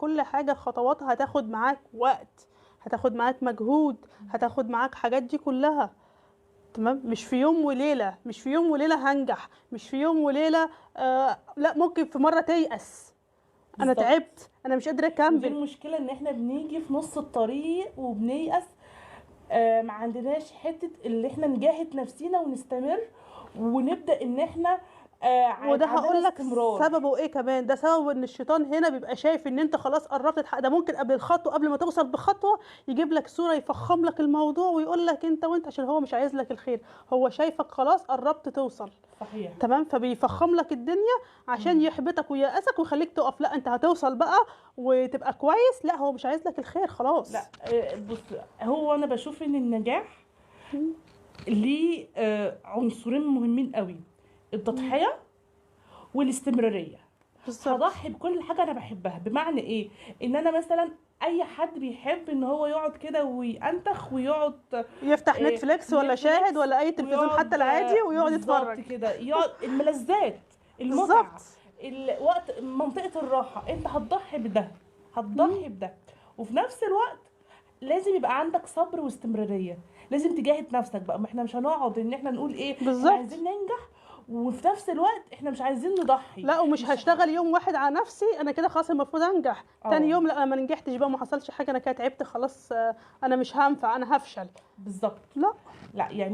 كل حاجه خطواتها هتاخد معاك وقت، هتاخد معاك مجهود، هتاخد معاك حاجات دي كلها. تمام، مش في يوم وليله، مش في يوم وليله هنجح، مش في يوم وليله. لا، ممكن في مره تيأس، انا بالظبط. تعبت، انا مش قادره ودي اكمل. المشكله، ان احنا بنيجي في نص الطريق وبنيأس. ما عندناش حته اللي احنا نجاهد نفسينا ونستمر، ونبدا ان احنا وده عندنا هقول لك استمرار. سببه ايه كمان، ده سببه ان الشيطان هنا بيبقى شايف ان انت خلاص قربت تحقق. ده ممكن قبل الخطوه، قبل ما توصل بخطوه، يجيب لك صوره يفخم لك الموضوع ويقول لك انت وانت، عشان هو مش عايز لك الخير، هو شايفك خلاص قربت توصل. صحيح. تمام، فبيفخم لك الدنيا عشان مم. يحبطك وييأسك ويخليك تقف. لا، انت هتوصل بقى وتبقى كويس. لا، هو مش عايز لك الخير خلاص. لا، بص، هو انا بشوف ان النجاح ليه عنصرين مهمين قوي: التضحيه والاستمراريه. بالظبط. هضحي بكل حاجه انا بحبها. بمعنى ايه؟ ان انا مثلا، اي حد بيحب ان هو يقعد كده وينتخ ويقعد يفتح نتفليكس ولا شاهد نتفليكس، ولا اي تلفزيون حتى ويقعد العادي ويقعد بالظبط يتفرج. كده، يقعد الملذات، المتعه، بالظبط. الوقت، منطقه الراحه. انت هتضحي بده، هتضحي بده. وفي نفس الوقت لازم يبقى عندك صبر واستمراريه. لازم تجاهد نفسك بقى. ما احنا مش هنقعد ان احنا نقول ايه احنا بالظبط. عايزين ننجح، وفي نفس الوقت احنا مش عايزين نضحي. لا، ومش مش هشتغل يوم واحد على نفسي انا كده خلاص المفروض انجح، تاني اه يوم لا انا ما نجحتش بقى، ما حصلش حاجه، انا كده تعبت خلاص، انا مش هنفع، انا هفشل. بالظبط. لا. لا يعني